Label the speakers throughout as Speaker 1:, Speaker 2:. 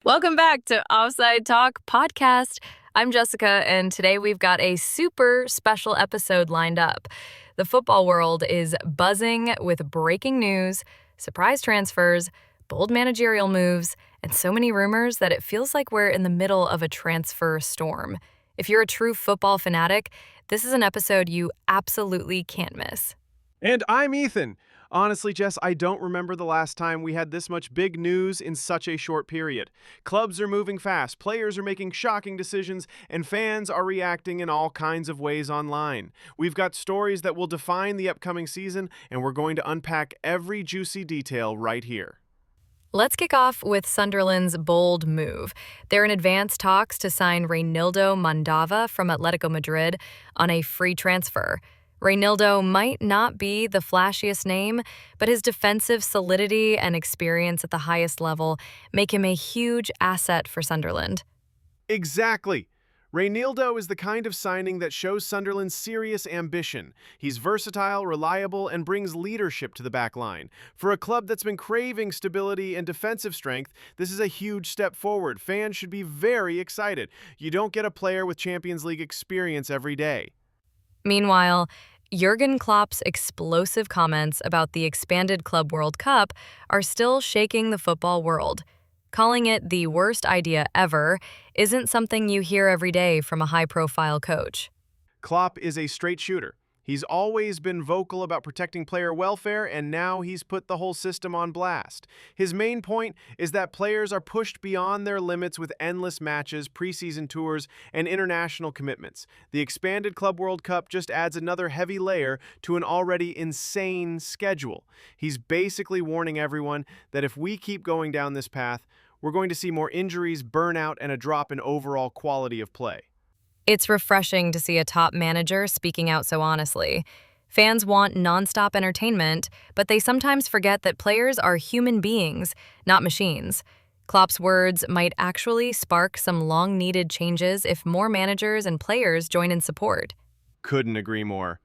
Speaker 1: Welcome back to Offside Talk Podcast. I'm Jessica, and today we've got a super special episode lined up. The football world is buzzing with breaking news, surprise transfers, bold managerial moves, and so many rumors that it feels like we're in the middle of a transfer storm. If you're a true football fanatic, this is an episode you absolutely can't miss.
Speaker 2: And I'm Ethan. Honestly, Jess, I don't remember the last time we had this much big news in such a short period. Clubs are moving fast, players are making shocking decisions, and fans are reacting in all kinds of ways online. We've got stories that will define the upcoming season, and we're going to unpack every juicy detail right here.
Speaker 1: Let's kick off with Sunderland's bold move. They're in advanced talks to sign Reinildo Mandava from Atletico Madrid on a free transfer. Reinildo might not be the flashiest name, but his defensive solidity and experience at the highest level make him a huge asset for Sunderland.
Speaker 2: Exactly. Reinildo is the kind of signing that shows Sunderland's serious ambition. He's versatile, reliable, and brings leadership to the back line. For a club that's been craving stability and defensive strength, this is a huge step forward. Fans should be very excited. You don't get a player with Champions League experience every day.
Speaker 1: Meanwhile, Jurgen Klopp's explosive comments about the expanded Club World Cup are still shaking the football world. Calling it the worst idea ever isn't something you hear every day from a high-profile coach.
Speaker 2: Klopp is a straight shooter. He's always been vocal about protecting player welfare, and now he's put the whole system on blast. His main point is that players are pushed beyond their limits with endless matches, preseason tours, and international commitments. The expanded Club World Cup just adds another heavy layer to an already insane schedule. He's basically warning everyone that if we keep going down this path, we're going to see more injuries, burnout, and a drop in overall quality of play.
Speaker 1: It's refreshing to see a top manager speaking out so honestly. Fans want nonstop entertainment, but they sometimes forget that players are human beings, not machines. Klopp's words might actually spark some long-needed changes if more managers and players join in support.
Speaker 2: Couldn't agree more.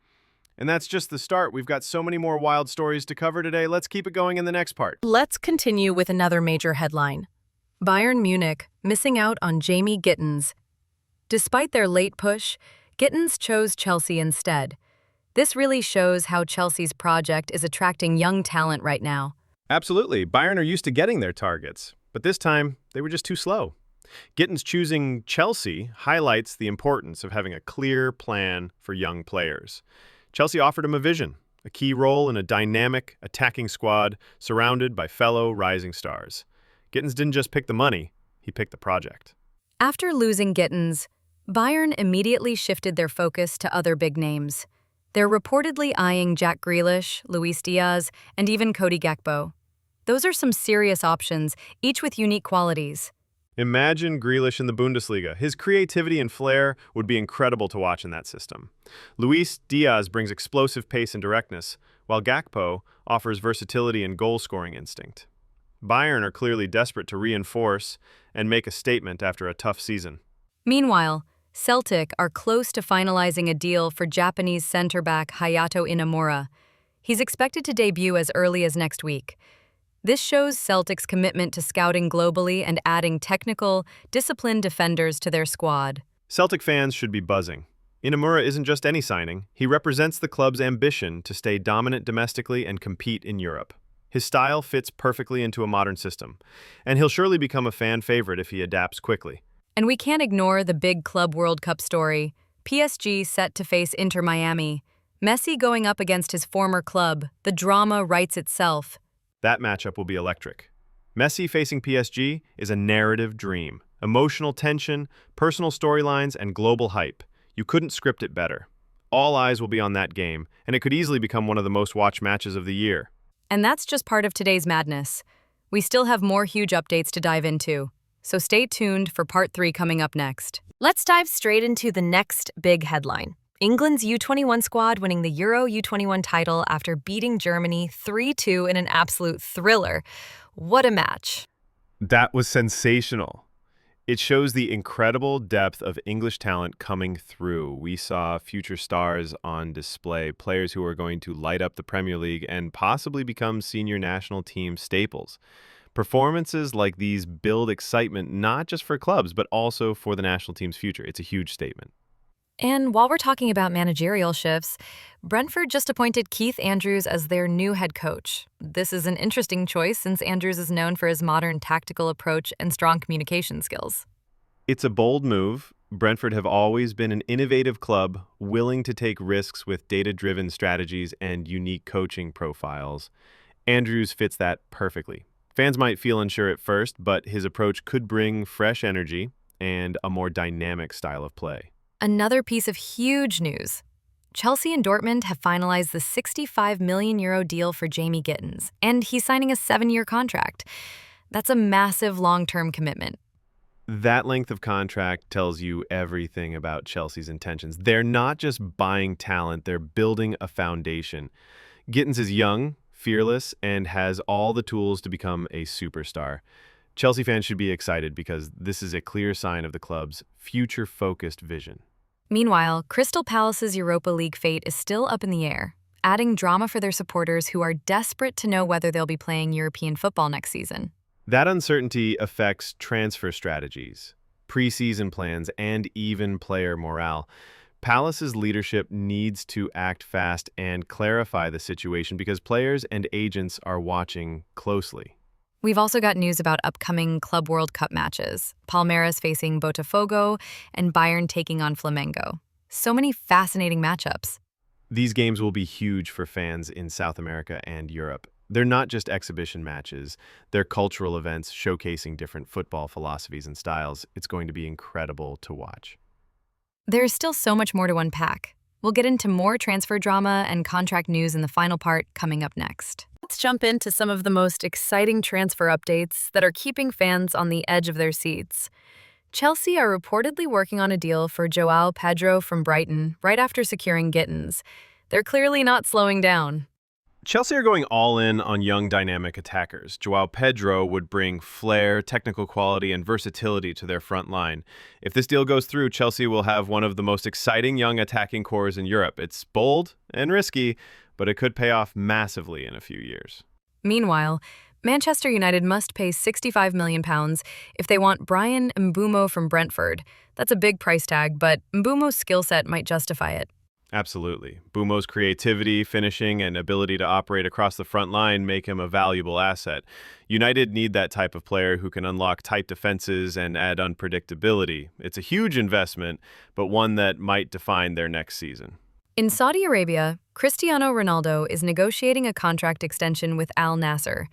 Speaker 2: And that's just the start. We've got so many more wild stories to cover today. Let's keep it going in the next part.
Speaker 1: Let's continue with another major headline. Bayern Munich missing out on Jamie Gittens. Despite their late push, Gittens chose Chelsea instead. This really shows how Chelsea's project is attracting young talent right now.
Speaker 2: Absolutely. Bayern are used to getting their targets, but this time they were just too slow. Gittens choosing Chelsea highlights the importance of having a clear plan for young players. Chelsea offered him a vision, a key role in a dynamic, attacking squad surrounded by fellow rising stars. Gittens didn't just pick the money, he picked the project.
Speaker 1: After losing Gittens, Bayern immediately shifted their focus to other big names. They're reportedly eyeing Jack Grealish, Luis Diaz, and even Cody Gakpo. Those are some serious options, each with unique qualities.
Speaker 2: Imagine Grealish in the Bundesliga. His creativity and flair would be incredible to watch in that system. Luis Diaz brings explosive pace and directness, while Gakpo offers versatility and goal-scoring instinct. Bayern are clearly desperate to reinforce and make a statement after a tough season.
Speaker 1: Meanwhile, Celtic are close to finalizing a deal for Japanese center-back Hayato Inamura. He's expected to debut as early as next week. This shows Celtic's commitment to scouting globally and adding technical, disciplined defenders to their squad.
Speaker 2: Celtic fans should be buzzing. Inamura isn't just any signing. He represents the club's ambition to stay dominant domestically and compete in Europe. His style fits perfectly into a modern system, and he'll surely become a fan favorite if he adapts quickly.
Speaker 1: And we can't ignore the big Club World Cup story. PSG set to face Inter Miami. Messi going up against his former club. The drama writes itself.
Speaker 2: That matchup will be electric. Messi facing PSG is a narrative dream. Emotional tension, personal storylines, and global hype. You couldn't script it better. All eyes will be on that game, and it could easily become one of the most watched matches of the year.
Speaker 1: And that's just part of today's madness. We still have more huge updates to dive into, so stay tuned for part 3 coming up next. Let's dive straight into the next big headline. England's U21 squad winning the Euro U21 title after beating Germany 3-2 in an absolute thriller. What a match.
Speaker 2: That was sensational. It shows the incredible depth of English talent coming through. We saw future stars on display, players who are going to light up the Premier League and possibly become senior national team staples. Performances like these build excitement not just for clubs, but also for the national team's future. It's a huge statement.
Speaker 1: And while we're talking about managerial shifts, Brentford just appointed Keith Andrews as their new head coach. This is an interesting choice since Andrews is known for his modern tactical approach and strong communication skills.
Speaker 2: It's a bold move. Brentford have always been an innovative club, willing to take risks with data-driven strategies and unique coaching profiles. Andrews fits that perfectly. Fans might feel unsure at first, but his approach could bring fresh energy and a more dynamic style of play.
Speaker 1: Another piece of huge news. Chelsea and Dortmund have finalized the €65 million deal for Jamie Gittens, and he's signing a 7-year contract. That's a massive long-term commitment.
Speaker 2: That length of contract tells you everything about Chelsea's intentions. They're not just buying talent, they're building a foundation. Gittens is young, fearless, and has all the tools to become a superstar. Chelsea fans should be excited because this is a clear sign of the club's future-focused vision.
Speaker 1: Meanwhile, Crystal Palace's Europa League fate is still up in the air, adding drama for their supporters who are desperate to know whether they'll be playing European football next season.
Speaker 2: That uncertainty affects transfer strategies, preseason plans, and even player morale. Palace's leadership needs to act fast and clarify the situation because players and agents are watching closely.
Speaker 1: We've also got news about upcoming Club World Cup matches, Palmeiras facing Botafogo and Bayern taking on Flamengo. So many fascinating matchups.
Speaker 2: These games will be huge for fans in South America and Europe. They're not just exhibition matches, they're cultural events showcasing different football philosophies and styles. It's going to be incredible to watch.
Speaker 1: There's still so much more to unpack. We'll get into more transfer drama and contract news in the final part coming up next. Let's jump into some of the most exciting transfer updates that are keeping fans on the edge of their seats. Chelsea are reportedly working on a deal for Joao Pedro from Brighton right after securing Gittens. They're clearly not slowing down.
Speaker 2: Chelsea are going all in on young dynamic attackers. Joao Pedro would bring flair, technical quality, and versatility to their front line. If this deal goes through, Chelsea will have one of the most exciting young attacking cores in Europe. It's bold and risky, but it could pay off massively in a few years.
Speaker 1: Meanwhile, Manchester United must pay £65 million if they want Bryan Mbeumo from Brentford. That's a big price tag, but Mbeumo's skill set might justify it.
Speaker 2: Absolutely. Mbeumo's creativity, finishing, and ability to operate across the front line make him a valuable asset. United need that type of player who can unlock tight defenses and add unpredictability. It's a huge investment, but one that might define their next season.
Speaker 1: In Saudi Arabia, Cristiano Ronaldo is negotiating a contract extension with Al Nassr.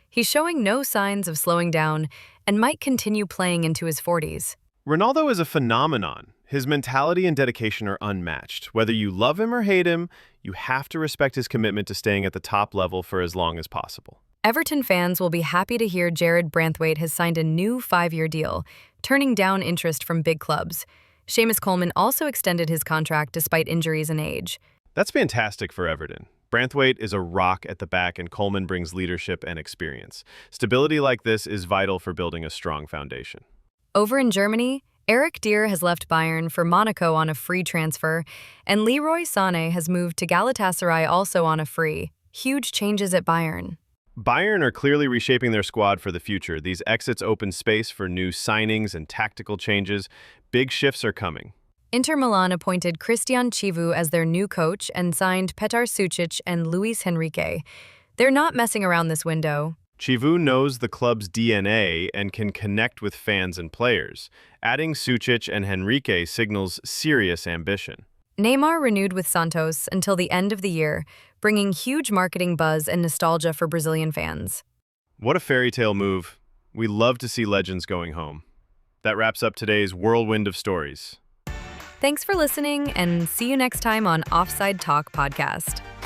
Speaker 1: He's showing no signs of slowing down and might continue playing into his 40s.
Speaker 2: Ronaldo is a phenomenon. His mentality and dedication are unmatched. Whether you love him or hate him, you have to respect his commitment to staying at the top level for as long as possible.
Speaker 1: Everton fans will be happy to hear Jared Branthwaite has signed a new 5-year deal, turning down interest from big clubs. Seamus Coleman also extended his contract despite injuries and age.
Speaker 2: That's fantastic for Everton. Branthwaite is a rock at the back, and Coleman brings leadership and experience. Stability like this is vital for building a strong foundation.
Speaker 1: Over in Germany, Eric Dier has left Bayern for Monaco on a free transfer, and Leroy Sané has moved to Galatasaray also on a free. Huge changes at Bayern.
Speaker 2: Bayern are clearly reshaping their squad for the future. These exits open space for new signings and tactical changes. Big shifts are coming.
Speaker 1: Inter Milan appointed Christian Chivu as their new coach and signed Petar Sucic and Luis Henrique. They're not messing around this window.
Speaker 2: Chivu knows the club's DNA and can connect with fans and players. Adding Sucic and Henrique signals serious ambition.
Speaker 1: Neymar renewed with Santos until the end of the year, bringing huge marketing buzz and nostalgia for Brazilian fans.
Speaker 2: What a fairy tale move. We love to see legends going home. That wraps up today's whirlwind of stories.
Speaker 1: Thanks for listening, and see you next time on Offside Talk Podcast.